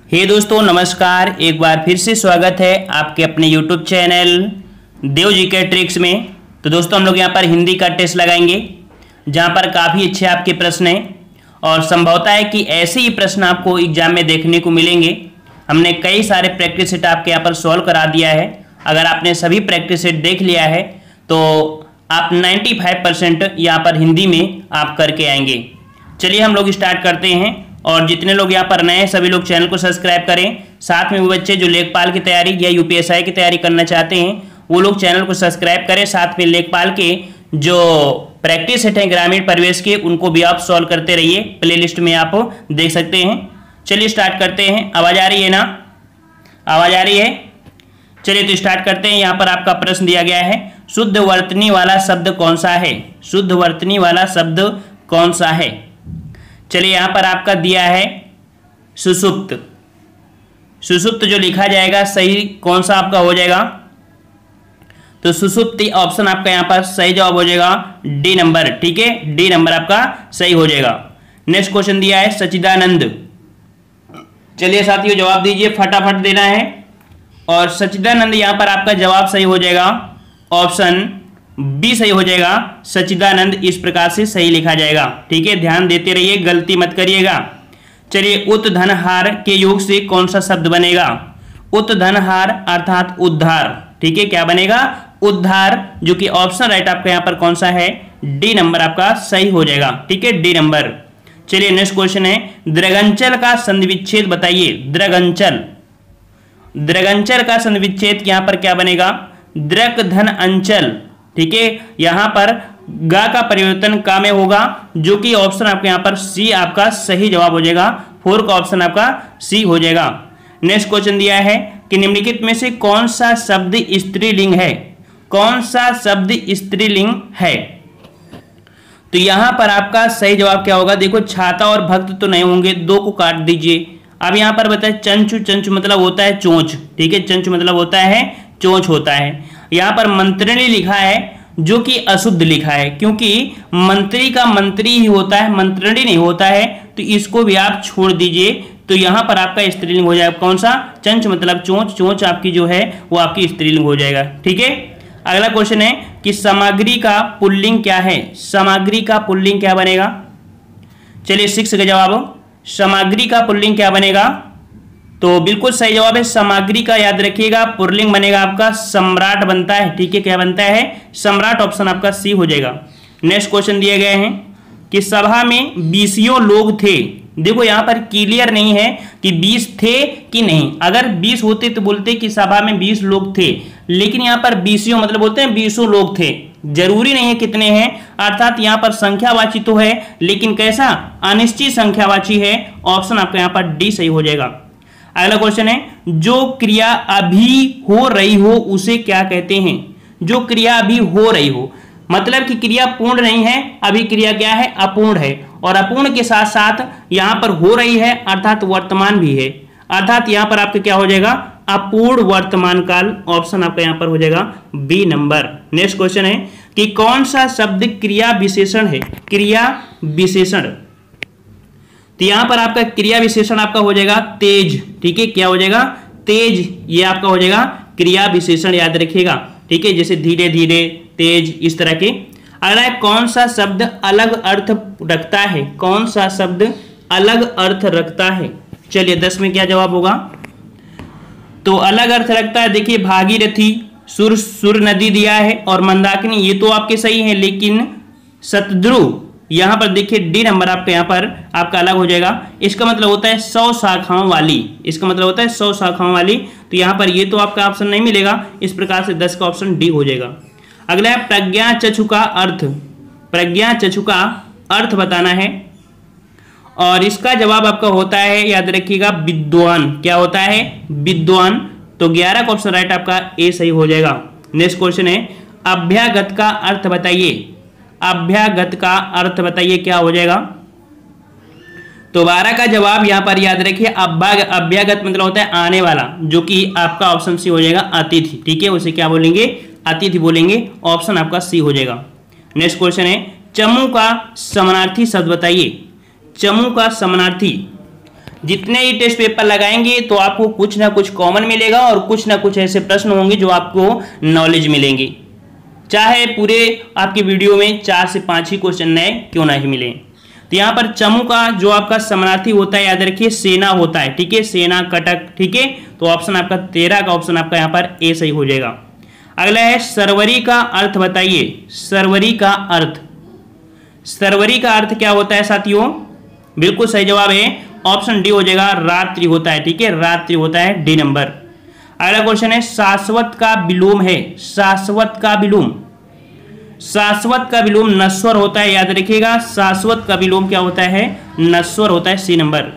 हे दोस्तों नमस्कार। एक बार फिर से स्वागत है आपके अपने YouTube चैनल देव जी के ट्रिक्स में। तो दोस्तों हम लोग यहाँ पर हिंदी का टेस्ट लगाएंगे जहाँ पर काफ़ी अच्छे आपके प्रश्न हैं और संभवता है कि ऐसे ही प्रश्न आपको एग्जाम में देखने को मिलेंगे। हमने कई सारे प्रैक्टिस सेट आपके यहाँ पर सॉल्व करा दिया है। अगर आपने सभी प्रैक्टिस सेट देख लिया है तो आप 95% यहाँ पर हिंदी में आप करके आएंगे। चलिए हम लोग स्टार्ट करते हैं। और जितने लोग यहाँ पर नए हैं सभी लोग चैनल को सब्सक्राइब करें। साथ में वो बच्चे जो लेखपाल की तैयारी या यूपीएसआई की तैयारी करना चाहते हैं वो लोग चैनल को सब्सक्राइब करें। साथ में लेखपाल के जो प्रैक्टिस सेट हैं ग्रामीण परिवेश के उनको भी आप सॉल्व करते रहिए। प्लेलिस्ट में आप देख सकते हैं। चलिए स्टार्ट करते हैं। आवाज़ आ रही है ना? आवाज़ आ रही है? चलिए तो स्टार्ट करते हैं। यहाँ पर आपका प्रश्न दिया गया है, शुद्ध वर्तनी वाला शब्द कौन सा है? शुद्ध वर्तनी वाला शब्द कौन सा है? चलिए यहाँ पर आपका दिया है सुषुप्त। सुषुप्त जो लिखा जाएगा सही कौन सा आपका हो जाएगा? तो सुषुप्त ऑप्शन आपका यहाँ पर सही जवाब हो जाएगा डी नंबर। ठीक है, डी नंबर आपका सही हो जाएगा। नेक्स्ट क्वेश्चन दिया है सच्चिदानंद। चलिए साथियों जवाब दीजिए, फटाफट देना है। और सच्चिदानंद यहाँ पर आपका जवाब सही हो जाएगा, ऑप्शन बी सही हो जाएगा। सच्चिदानंद इस प्रकार से सही लिखा जाएगा। ठीक है, ध्यान देते रहिए, गलती मत करिएगा। चलिए उत्धनहार के योग से कौन सा शब्द बनेगा? उत्धनहार अर्थात उद्धार। ठीक है, क्या बनेगा? उद्धार, जो कि ऑप्शन राइट आपका यहाँ पर कौन सा है? डी नंबर आपका सही हो जाएगा। ठीक है, डी नंबर। चलिए नेक्स्ट क्वेश्चन है, दृगंचल का संधिविच्छेद बताइए। दृगंचल, दृगंचल का संधिविच्छेद यहाँ पर क्या बनेगा? दृक धन अंचल। ठीक है, यहां पर गा का परिवर्तन का में होगा, जो कि ऑप्शन आपके यहां पर सी आपका सही जवाब हो जाएगा। 4 का ऑप्शन आपका सी हो जाएगा। नेक्स्ट क्वेश्चन दिया है कि निम्नलिखित में से कौन सा शब्द स्त्रीलिंग है? कौन सा शब्द स्त्रीलिंग है? तो यहां पर आपका सही जवाब क्या होगा? देखो छाता और भक्त तो नहीं होंगे, 2 को काट दीजिए। अब यहां पर बताए चंचु। चंचु मतलब होता है चोंच। ठीक है, चंचु मतलब होता है चोंच होता है। यहाँ पर मंत्रिणी लिखा है जो कि अशुद्ध लिखा है, क्योंकि मंत्री का मंत्री ही होता है, मंत्रिणी नहीं होता है। तो इसको भी आप छोड़ दीजिए। तो यहाँ पर आपका स्त्रीलिंग हो जाएगा कौन सा? चंच मतलब चोंच। चोंच आपकी जो है वो आपकी स्त्रीलिंग हो जाएगा। ठीक है, अगला क्वेश्चन है कि सामग्री का पुल्लिंग क्या है? सामग्री का पुल्लिंग क्या बनेगा? चलिए 6 का जवाब, सामग्री का पुल्लिंग क्या बनेगा? तो बिल्कुल सही जवाब है सामग्री का। याद रखिएगा पुल्लिंग बनेगा आपका सम्राट बनता है। ठीक है, क्या बनता है? सम्राट। ऑप्शन आपका सी हो जाएगा। नेक्स्ट क्वेश्चन दिए गए हैं कि सभा में 20 लोग थे। देखो यहाँ पर क्लियर नहीं है कि 20 थे कि नहीं। अगर 20 होते तो बोलते कि सभा में 20 लोग थे, लेकिन यहाँ पर 20 मतलब बोलते हैं 20 लोग थे। जरूरी नहीं है कितने हैं, अर्थात यहाँ पर संख्यावाची तो है लेकिन कैसा? अनिश्चित संख्यावाची है। ऑप्शन आपका यहाँ पर डी सही हो जाएगा। अगला क्वेश्चन है, जो क्रिया अभी हो रही हो उसे क्या कहते हैं? जो क्रिया अभी हो रही हो मतलब कि क्रिया पूर्ण नहीं है, अभी क्रिया क्या है? अपूर्ण है। और अपूर्ण के साथ साथ यहां पर हो रही है अर्थात वर्तमान भी है, अर्थात यहां पर आपका क्या हो जाएगा? अपूर्ण वर्तमान काल। ऑप्शन आपका यहां पर हो जाएगा बी नंबर। नेक्स्ट क्वेश्चन है कि कौन सा शब्द क्रिया विशेषण है? क्रिया विशेषण। तो यहां पर आपका क्रिया विशेषण आपका हो जाएगा तेज। ठीक है, क्या हो जाएगा? तेज। ये आपका हो जाएगा क्रिया विशेषण, याद रखिएगा। ठीक है, जैसे धीरे धीरे, तेज, इस तरह के। अगला है कौन सा शब्द अलग अर्थ रखता है? कौन सा शब्द अलग अर्थ रखता है? चलिए 10 में क्या जवाब होगा? तो अलग अर्थ रखता है, देखिए भागीरथी, सुर नदी दिया है और मंदाकिनी, ये तो आपके सही है। लेकिन शतद्रु यहां पर देखिए डी नंबर आपका यहाँ पर आपका अलग हो जाएगा। इसका मतलब होता है 100 शाखाओं वाली। इसका मतलब होता है 100 शाखाओं वाली। तो यहाँ पर ये तो आपका ऑप्शन नहीं मिलेगा। इस प्रकार से 10 का ऑप्शन डी हो जाएगा। अगला है प्रज्ञा चक्षु का अर्थ। प्रज्ञा चक्षु का अर्थ बताना है और इसका जवाब आपका होता है, याद रखिएगा, विद्वान। क्या होता है? विद्वान। तो 11 का ऑप्शन राइट आपका ए सही हो जाएगा। नेक्स्ट क्वेश्चन है, अभ्यागत का अर्थ बताइए। अभ्यागत का अर्थ बताइए, क्या हो जाएगा? तो 12 का जवाब यहां पर याद रखिए, अभ्यागत मतलब होता है आने वाला, जो कि आपका ऑप्शन सी हो जाएगा अतिथि। ठीक है, उसे क्या बोलेंगे? अतिथि बोलेंगे। ऑप्शन आपका सी हो जाएगा। नेक्स्ट क्वेश्चन है, चमू का समानार्थी शब्द बताइए। चमू का समानार्थी जितने ही टेस्ट पेपर लगाएंगे तो आपको कुछ ना कुछ कॉमन मिलेगा और कुछ ना कुछ ऐसे प्रश्न होंगे जो आपको नॉलेज मिलेंगे, चाहे पूरे आपके वीडियो में 4 से 5 ही क्वेश्चन नए क्यों ना ही मिले। तो यहाँ पर चमू का जो आपका समानार्थी होता है याद रखिए सेना होता है, ठीक है, सेना कटक, ठीक है। तो ऑप्शन आपका 13 का ऑप्शन आपका यहाँ पर ए सही हो जाएगा। अगला है सरवरी का अर्थ बताइए। सरवरी का अर्थ, सरवरी का अर्थ क्या होता है साथियों? बिल्कुल सही जवाब है ऑप्शन डी हो जाएगा, रात्रि होता है, ठीक है, रात्रि होता है, डी नंबर। अगला क्वेश्चन है शाश्वत का विलोम है। शाश्वत का विलोम, शाश्वत का विलोम नश्वर होता है, याद रखिएगा, शाश्वत का विलोम क्या होता है? नश्वर होता है, सी नंबर।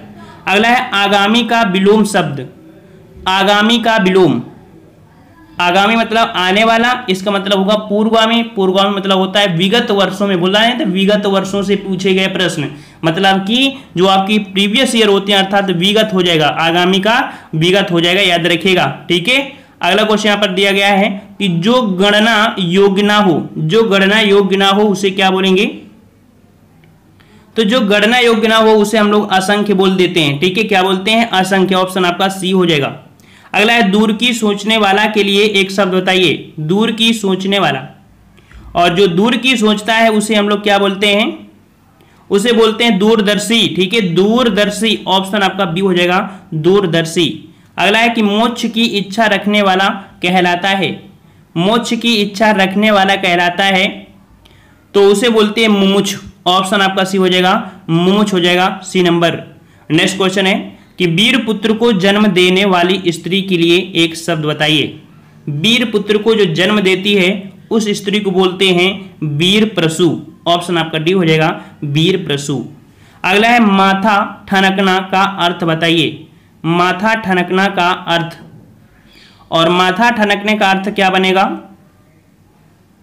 अगला है आगामी का विलोम शब्द। आगामी का विलोम, आगामी मतलब आने वाला, इसका मतलब होगा पूर्वगामी। पूर्वगामी मतलब होता है विगत वर्षों में, बोला है तो विगत वर्षों से पूछे गए प्रश्न, मतलब कि जो आपकी प्रीवियस ईयर होते हैं अर्थात विगत हो जाएगा, आगामी का विगत हो जाएगा, याद रखिएगा, ठीक है। अगला क्वेश्चन यहाँ पर दिया गया है कि जो गणना योग्य ना हो, जो गणना योग्य ना हो उसे क्या बोलेंगे? तो जो गणना योग्य ना हो उसे हम लोग असंख्य बोल देते हैं, ठीक है, क्या बोलते हैं? असंख्य। ऑप्शन आपका सी हो जाएगा। अगला है दूर की सोचने वाला के लिए एक शब्द बताइए। दूर की सोचने वाला, और जो दूर की सोचता है उसे हम लोग क्या बोलते हैं? उसे बोलते हैं दूरदर्शी, ठीक है, दूरदर्शी। ऑप्शन आपका बी हो जाएगा, दूरदर्शी। अगला है कि मोक्ष की इच्छा रखने वाला कहलाता है। मोक्ष की इच्छा रखने वाला कहलाता है तो उसे बोलते हैं मुमुक्ष। ऑप्शन आपका सी हो जाएगा, मुमुक्ष हो जाएगा, सी नंबर। नेक्स्ट क्वेश्चन है कि वीर पुत्र को जन्म देने वाली स्त्री के लिए एक शब्द बताइए। वीर पुत्र को जो जन्म देती है उस स्त्री को बोलते हैं वीर प्रसू। ऑप्शन आपका डी हो जाएगा, वीर प्रसू। अगला है माथा ठनकना का अर्थ बताइए। माथा ठनकना का अर्थ, और माथा ठनकने का अर्थ क्या बनेगा?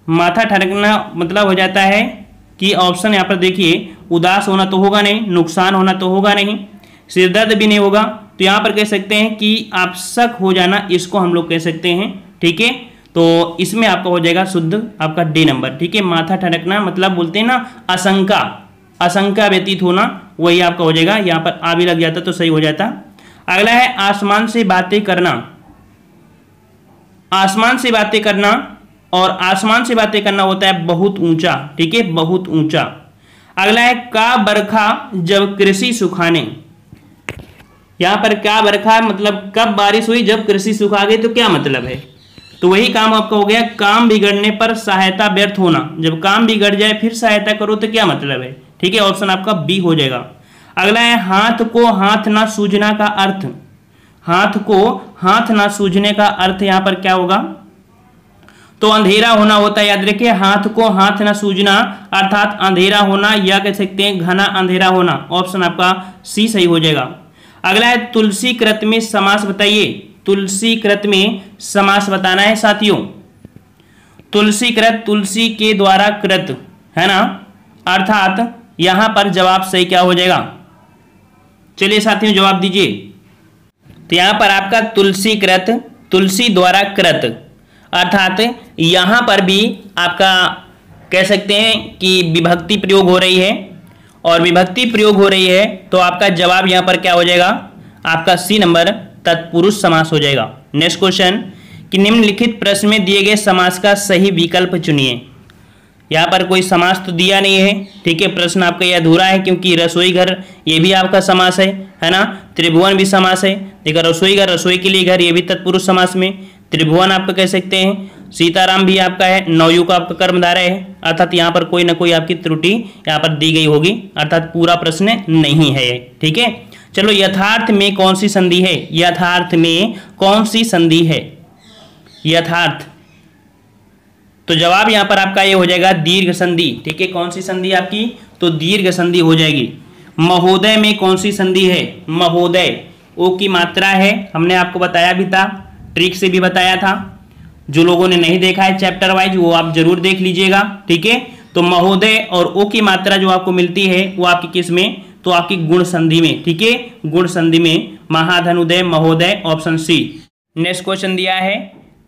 माथा ठनकना मतलब हो जाता है कि ऑप्शन यहाँ पर देखिए, उदास होना तो होगा नहीं, नुकसान होना तो होगा नहीं, सिरदर्द भी नहीं होगा, तो यहाँ पर कह सकते हैं कि आप शक हो जाना, इसको हम लोग कह सकते हैं, ठीक है। तो इसमें आपका हो जाएगा शुद्ध आपका डी नंबर, ठीक है। माथा ठनकना मतलब बोलते हैं ना आशंका, आशंका व्यतीत होना, वही आपका हो जाएगा। यहाँ पर आ भी लग जाता तो सही हो जाता। अगला है आसमान से बातें करना। आसमान से बातें करना, और आसमान से बातें करना होता है बहुत ऊंचा, ठीक है, बहुत ऊंचा। अगला है का बरखा जब कृषि सुखाने। यहां पर क्या बरखा मतलब कब बारिश हुई, जब कृषि सुखा गई, तो क्या मतलब है? तो वही काम आपका हो गया, काम बिगड़ने पर सहायता व्यर्थ होना। जब काम बिगड़ जाए फिर सहायता करो तो क्या मतलब है, ठीक है। ऑप्शन आपका बी हो जाएगा। अगला है हाथ को हाथ ना सूझना का अर्थ। हाथ को हाथ ना सूझने का अर्थ यहां पर क्या होगा? तो अंधेरा होना होता है, याद रखिए, हाथ को हाथ ना सूझना अर्थात अंधेरा होना, या कह सकते हैं घना अंधेरा होना। ऑप्शन आपका सी सही हो जाएगा। अगला है तुलसी कृत में समास बताइए। तुलसी कृत में समास बताना है साथियों। तुलसी कृत, तुलसी के द्वारा कृत, है ना, अर्थात यहां पर जवाब सही क्या हो जाएगा? चलिए साथियों जवाब दीजिए। तो यहां पर आपका तुलसी कृत, तुलसी द्वारा कृत, अर्थात यहां पर भी आपका कह सकते हैं कि विभक्ति प्रयोग हो रही है, और विभक्ति प्रयोग हो रही है तो आपका जवाब यहां पर क्या हो जाएगा? आपका सी नंबर तत्पुरुष समास हो जाएगा। नेक्स्ट क्वेश्चन कि निम्नलिखित प्रश्न में दिए गए समास का सही विकल्प चुनिए। यहाँ पर कोई समास तो दिया नहीं है, ठीक है, प्रश्न आपका यह अधूरा है क्योंकि रसोई घर ये भी आपका समास है ना, त्रिभुवन भी समास है। देखो रसोई घर, रसोई के लिए घर, ये भी तत्पुरुष समास में, त्रिभुवन आपका कह सकते हैं, सीताराम भी आपका है, नवयुग आपका कर्मधारय है, अर्थात यहाँ पर कोई ना कोई आपकी त्रुटि यहाँ पर दी गई होगी, अर्थात पूरा प्रश्न नहीं है ये, ठीक है। चलो यथार्थ में कौन सी संधि है? यथार्थ में कौन सी संधि है? यथार्थ, तो जवाब यहां पर आपका ये हो जाएगा दीर्घ संधि, ठीक है। कौन सी संधि आपकी? तो दीर्घ संधि हो जाएगी। महोदय में कौन सी संधि है? महोदय, ओ की मात्रा है, हमने आपको बताया भी था, ट्रिक से भी बताया था। जो लोगों ने नहीं देखा है चैप्टर वाइज वो आप जरूर देख लीजिएगा, ठीक है। तो महोदय और ओ की मात्रा जो आपको मिलती है वो आपकी किस में? तो आपकी गुण संधि में, ठीक है, गुण संधि में, महाधनुदय महोदय, ऑप्शन सी। नेक्स्ट क्वेश्चन दिया है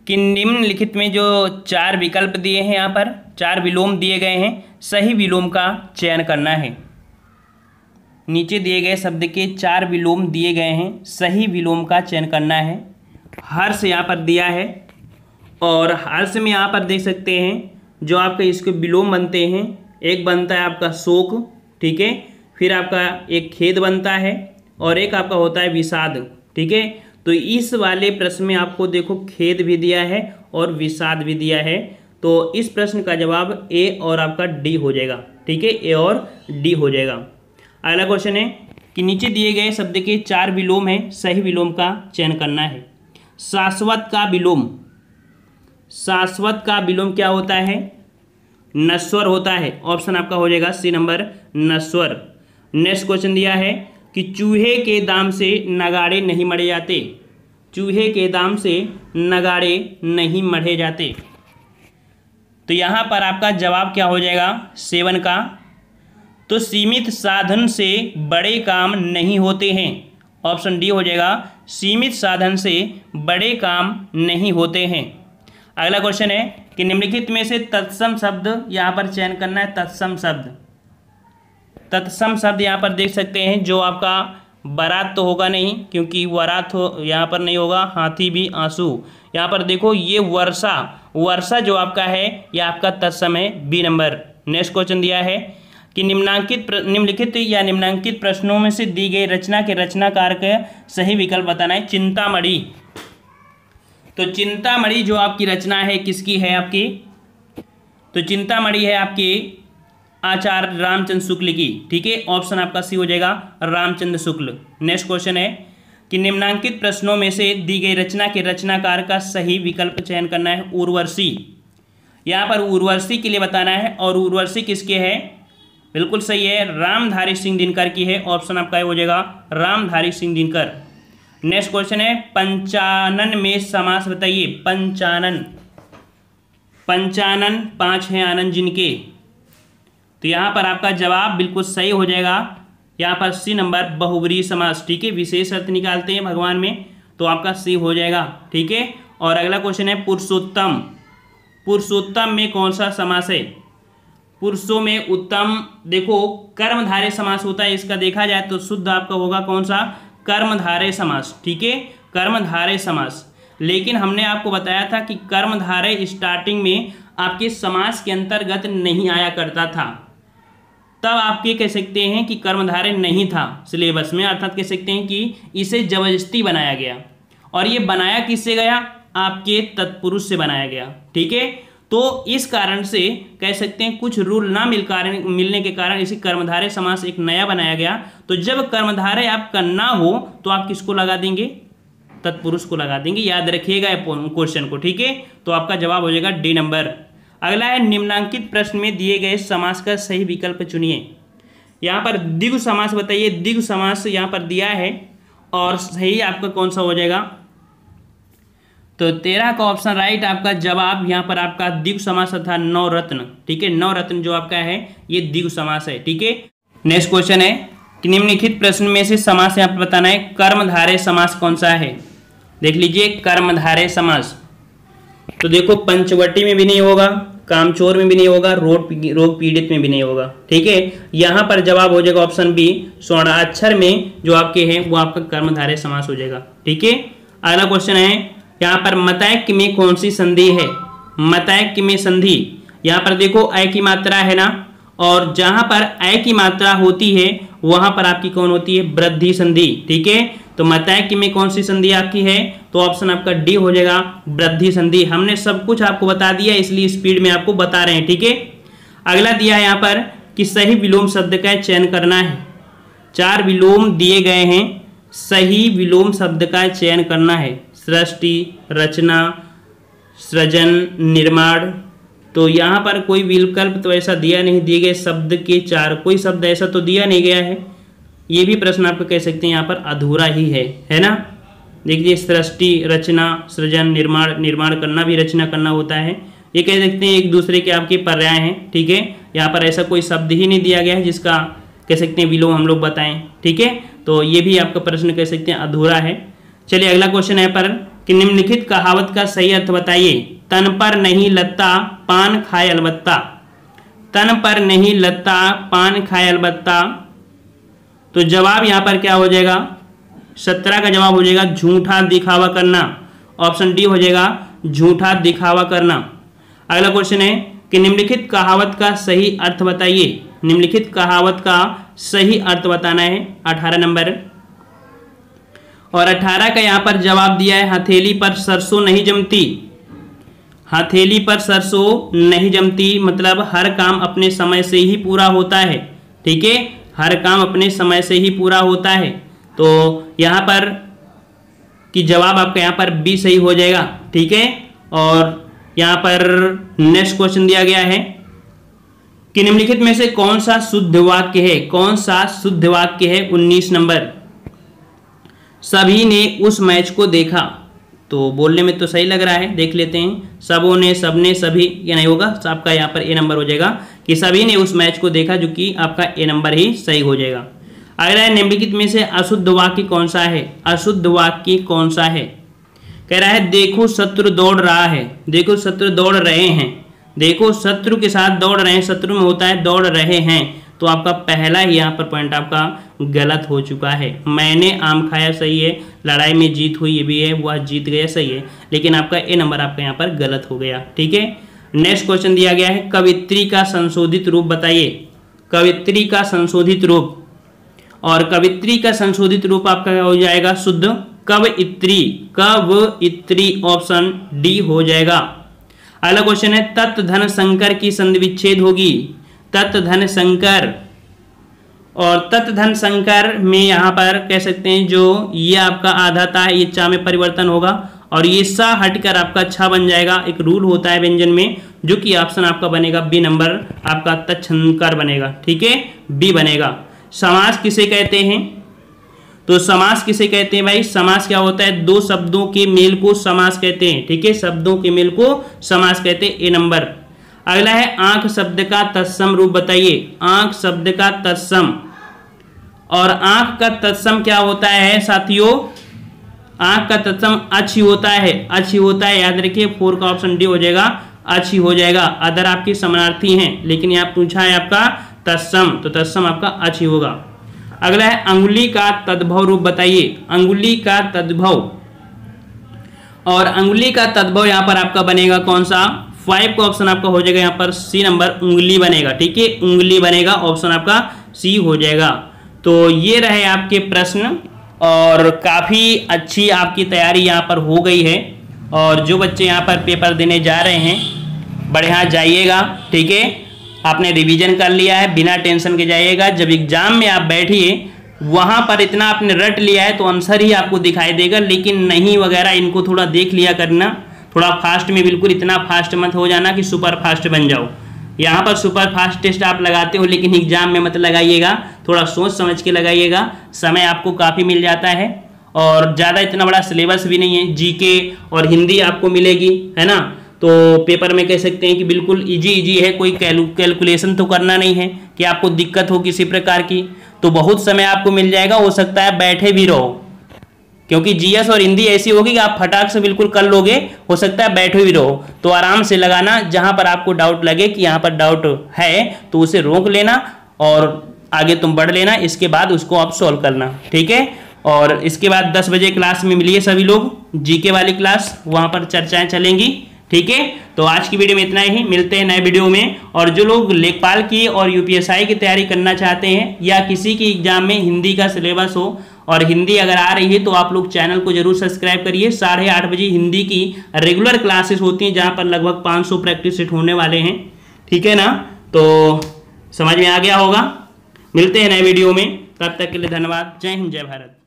कि निम्नलिखित में जो 4 विकल्प दिए हैं, यहाँ पर 4 विलोम दिए गए हैं, सही विलोम का चयन करना है। नीचे दिए गए शब्द के 4 विलोम दिए गए हैं, सही विलोम का चयन करना है। हर्ष यहाँ पर दिया है और हर्ष में यहाँ पर देख सकते हैं जो आपका इसके विलोम बनते हैं, एक बनता है आपका शोक, ठीक है, फिर आपका एक खेद बनता है और एक आपका होता है विषाद, ठीक है। तो इस वाले प्रश्न में आपको देखो खेद भी दिया है और विषाद भी दिया है, तो इस प्रश्न का जवाब ए और आपका डी हो जाएगा, ठीक है, ए और डी हो जाएगा। अगला क्वेश्चन है कि नीचे दिए गए शब्द के 4 विलोम हैं, सही विलोम का चयन करना है। शाश्वत का विलोम, शाश्वत का विलोम क्या होता है? नश्वर होता है। ऑप्शन आपका हो जाएगा सी नंबर, नश्वर। नेक्स्ट क्वेश्चन दिया है कि चूहे के दाम से नगाड़े नहीं मढ़े जाते, चूहे के दाम से नगाड़े नहीं मढ़े जाते। तो यहाँ पर आपका जवाब क्या हो जाएगा? 7 का। तो सीमित साधन से बड़े काम नहीं होते हैं। ऑप्शन डी हो जाएगा, सीमित साधन से बड़े काम नहीं होते हैं। अगला क्वेश्चन है कि निम्नलिखित में से तत्सम शब्द यहाँ पर चयन करना है। तत्सम शब्द, तत्सम शब्द यहाँ पर देख सकते हैं जो आपका बारात तो होगा नहीं, क्योंकि वरात हो यहाँ पर नहीं होगा। हाथी भी आंसू, यहाँ पर देखो ये वर्षा, वर्षा जो आपका है ये आपका तत्सम है, बी नंबर। नेक्स्ट क्वेश्चन दिया है कि निम्नलिखित या निम्नांकित प्रश्नों में से दी गई रचना के रचनाकार का सही विकल्प बताना है। चिंतामणि, तो चिंतामणि जो आपकी रचना है किसकी है आपकी? तो चिंतामणि है आपकी आचार्य रामचंद्र शुक्ल की, ठीक है। ऑप्शन आपका सी हो जाएगा, रामचंद्र शुक्ल। नेक्स्ट क्वेश्चन है कि निम्नांकित प्रश्नों में से दी गई रचना के रचनाकार का सही विकल्प चयन करना है। उर्वशी, यहाँ पर उर्वशी के लिए बताना है और उर्वशी किसके है? बिल्कुल सही है, रामधारी सिंह दिनकर की है। ऑप्शन आपका हो जाएगा रामधारी सिंह दिनकर। नेक्स्ट क्वेश्चन है पंचानन में समास बताइए। पंचानन, पंचानन 5 हैं आनंद जिनके, तो यहाँ पर आपका जवाब बिल्कुल सही हो जाएगा। यहाँ पर सी नंबर, बहुब्रीहि समास, ठीक है। विशेष अर्थ निकालते हैं भगवान में, तो आपका सी हो जाएगा, ठीक है। और अगला क्वेश्चन है पुरुषोत्तम, पुरुषोत्तम में कौन सा समास है? पुरुषों में उत्तम, देखो कर्मधारय समास होता है, इसका देखा जाए तो शुद्ध आपका होगा कौन सा? कर्मधारय समास, ठीक है, कर्मधारय समास। लेकिन हमने आपको बताया था कि कर्मधारय स्टार्टिंग में आपके समास के अंतर्गत नहीं आया करता था, तब आप ये कह सकते हैं कि कर्मधारय नहीं था सिलेबस में, अर्थात कह सकते हैं कि इसे जबरदस्ती बनाया गया। और ये बनाया किससे गया? आपके तत्पुरुष से बनाया गया, ठीक है। तो इस कारण से कह सकते हैं कुछ रूल ना मिलने के कारण इसी कर्मधारय समास एक नया बनाया गया। तो जब कर्मधारय आपका ना हो तो आप किसको लगा देंगे? तत्पुरुष को लगा देंगे। याद रखिएगा क्वेश्चन को, ठीक है। तो आपका जवाब हो जाएगा डी नंबर। अगला है निम्नांकित प्रश्न में दिए गए समास का सही विकल्प चुनिए। यहाँ पर द्विगु समास बताइए। द्विगु समास यहाँ पर दिया है और सही आपका कौन सा हो जाएगा? तो 13 का ऑप्शन राइट। आपका जवाब यहाँ पर आपका द्विगु समास था नवरत्न, ठीक है। नवरत्न जो आपका है ये द्विगु समास है, ठीक है। नेक्स्ट क्वेश्चन है कि निम्नलिखित प्रश्न में से समास यहाँ पर बताना है। कर्मधारय समास कौन सा है? देख लीजिए कर्मधारय समास, तो देखो पंचवटी में भी नहीं होगा, कामचोर में भी नहीं होगा, रोग पीड़ित में भी नहीं होगा, ठीक है। यहाँ पर जवाब हो जाएगा ऑप्शन बी, स्वर्णाक्षर में जो आपके हैं वो आपका कर्मधारय समास हो जाएगा, ठीक है। अगला क्वेश्चन है यहाँ पर मतैक्य में कौन सी संधि है? मतैक्य में संधि, यहाँ पर देखो अ की मात्रा है ना, और जहां पर अ की मात्रा होती है वहां पर आपकी कौन होती है? वृद्धि संधि, ठीक है। तो मतैक्य में कौन सी संधि आपकी है? तो ऑप्शन आपका डी हो जाएगा, वृद्धि संधि। हमने सब कुछ आपको बता दिया, इसलिए स्पीड में आपको बता रहे हैं, ठीक है। अगला दिया है यहाँ पर कि सही विलोम शब्द का चयन करना है। 4 विलोम दिए गए हैं, सही विलोम शब्द का चयन करना है। सृष्टि, रचना, सृजन, निर्माण। तो यहाँ पर कोई विकल्प तो ऐसा दिया नहीं, दिए गए शब्द के 4 कोई शब्द ऐसा तो दिया नहीं गया है। ये भी प्रश्न आपको कह सकते हैं यहाँ पर अधूरा ही है ना। देखिए सृष्टि, रचना, सृजन, निर्माण, निर्माण करना भी रचना करना होता है। ये कह सकते हैं एक दूसरे के आपके पर्याय हैं, ठीक है। यहाँ पर ऐसा कोई शब्द ही नहीं दिया गया है जिसका कह सकते हैं विलोम हम लोग बताएं, ठीक है। तो ये भी आपका प्रश्न कह सकते हैं अधूरा है। चलिए अगला क्वेश्चन है पर कि निम्नलिखित कहावत का सही अर्थ बताइए। तन पर नहीं लत्ता, पान खाए अलबत्ता। तन पर नहीं लत्ता, पान खाए अलबत्ता। तो जवाब यहाँ पर क्या हो जाएगा, 17 का जवाब हो जाएगा झूठा दिखावा करना। ऑप्शन डी हो जाएगा झूठा दिखावा करना। अगला क्वेश्चन है कि निम्नलिखित कहावत का सही अर्थ बताइए। निम्नलिखित कहावत का सही अर्थ बताना है 18 नंबर। और 18 का यहाँ पर जवाब दिया है हथेली पर सरसों नहीं जमती। हथेली पर सरसों नहीं जमती मतलब हर काम अपने समय से ही पूरा होता है। ठीक है, हर काम अपने समय से ही पूरा होता है। तो यहाँ पर कि जवाब आपका यहाँ पर बी सही हो जाएगा। ठीक है, और यहाँ पर नेक्स्ट क्वेश्चन दिया गया है कि निम्नलिखित में से कौन सा शुद्ध वाक्य है। कौन सा शुद्ध वाक्य है 19 नंबर। सभी ने उस मैच को देखा। तो बोलने में तो सही लग रहा है, देख लेते हैं। सबों ने, सबने, सभी, ये नहीं होगा, तो आपका यहाँ पर ए नंबर हो जाएगा कि सभी ने उस मैच को देखा, जो कि आपका ए नंबर ही सही हो जाएगा। अगला है निम्नलिखित में से अशुद्ध वाक्य कौन सा है। अशुद्ध वाक्य कौन सा है। कह रहा है देखो शत्रु दौड़ रहा है। देखो शत्रु दौड़ रहे हैं। देखो शत्रु के साथ दौड़ रहे हैं, शत्रु में होता है दौड़ रहे हैं। तो आपका पहला ही यहाँ पर पॉइंट आपका गलत हो चुका है। मैंने आम खाया सही है, लड़ाई में जीत हुई ये भी है, वह जीत गया सही है, लेकिन आपका ए नंबर आपका यहाँ पर गलत हो गया। ठीक है, नेक्स्ट क्वेश्चन दिया गया है कवित्री का संशोधित रूप बताइए। कवित्री का संशोधित रूप, और कवित्री का संशोधित रूप आपका हो जाएगा शुद्ध कवइत्री। कवइत्री ऑप्शन डी हो जाएगा। अगला क्वेश्चन है तत् धन संकर की संधि विच्छेद होगी। तत् धन संकर, और तत् धन संकर में यहाँ पर कह सकते हैं जो ये आपका आधा था ये चा में परिवर्तन होगा, और ये सा हटकर आपका छा बन जाएगा। एक रूल होता है व्यंजन में, जो कि ऑप्शन आपका बनेगा बी नंबर, आपका तत्संकर बनेगा। ठीक है, बी बनेगा। समास किसे कहते हैं। तो समास किसे कहते हैं भाई। समास क्या होता है, दो शब्दों के मेल को समास कहते हैं। ठीक है, शब्दों के मेल को समास कहते हैं, ए नंबर। अगला है आंख शब्द का तत्सम रूप बताइए। आंख शब्द का तत्सम, और आंख का तत्सम क्या होता है साथियों। आंख का तत्सम अच्छी होता है। अच्छी होता है, याद रखिए 4 का ऑप्शन डी हो जाएगा, अच्छी हो जाएगा। अदर आपकी समानार्थी हैं, लेकिन यहाँ पूछा है आपका तत्सम, तो तत्सम आपका अच्छी होगा। अगला है अंगुली का तद्भव रूप बताइए। अंगुली का तद्भव, और अंगुली का तद्भव यहाँ पर आपका बनेगा कौन सा। 5 का ऑप्शन आपका हो जाएगा यहाँ पर सी नंबर, उंगली बनेगा। ठीक है, उंगली बनेगा, ऑप्शन आपका सी हो जाएगा। तो ये रहे आपके प्रश्न, और काफ़ी अच्छी आपकी तैयारी यहाँ पर हो गई है। और जो बच्चे यहाँ पर पेपर देने जा रहे हैं बढ़िया जाइएगा। ठीक है, आपने रिवीजन कर लिया है, बिना टेंशन के जाइएगा। जब एग्जाम में आप बैठिए वहाँ पर इतना आपने रट लिया है तो आंसर ही आपको दिखाई देगा, लेकिन नहीं वगैरह इनको थोड़ा देख लिया करना। थोड़ा फास्ट में, बिल्कुल इतना फास्ट मत हो जाना कि सुपर फास्ट बन जाओ। यहाँ पर सुपर फास्ट टेस्ट आप लगाते हो, लेकिन एग्जाम में मत लगाइएगा, थोड़ा सोच समझ के लगाइएगा। समय आपको काफ़ी मिल जाता है, और ज़्यादा इतना बड़ा सिलेबस भी नहीं है। जीके और हिंदी आपको मिलेगी, है ना। तो पेपर में कह सकते हैं कि बिल्कुल इजी है, कोई कैलकुलेशन तो करना नहीं है कि आपको दिक्कत हो किसी प्रकार की। तो बहुत समय आपको मिल जाएगा, हो सकता है बैठे भी रहो, क्योंकि जीएस और हिंदी ऐसी होगी कि आप फटाक से बिल्कुल कर लोगे, हो सकता है बैठे भी रहो। तो आराम से लगाना, जहां पर आपको डाउट लगे कि यहाँ पर डाउट है तो उसे रोक लेना और आगे तुम बढ़ लेना, इसके बाद उसको आप सॉल्व करना। ठीक है, और इसके बाद 10 बजे क्लास में मिलिए सभी लोग, जीके वाली क्लास, वहां पर चर्चाएं चलेंगी। ठीक है, तो आज की वीडियो में इतना ही, मिलते हैं नए वीडियो में। और जो लोग लेखपाल की और यूपीएसआई की तैयारी करना चाहते हैं, या किसी की एग्जाम में हिंदी का सिलेबस हो और हिंदी अगर आ रही है, तो आप लोग चैनल को जरूर सब्सक्राइब करिए। 8:30 बजे हिंदी की रेगुलर क्लासेस होती हैं, जहां पर लगभग 500 प्रैक्टिस सेट होने वाले हैं। ठीक है ना, तो समझ में आ गया होगा। मिलते हैं नए वीडियो में, तब तक के लिए धन्यवाद। जय हिंद, जय भारत।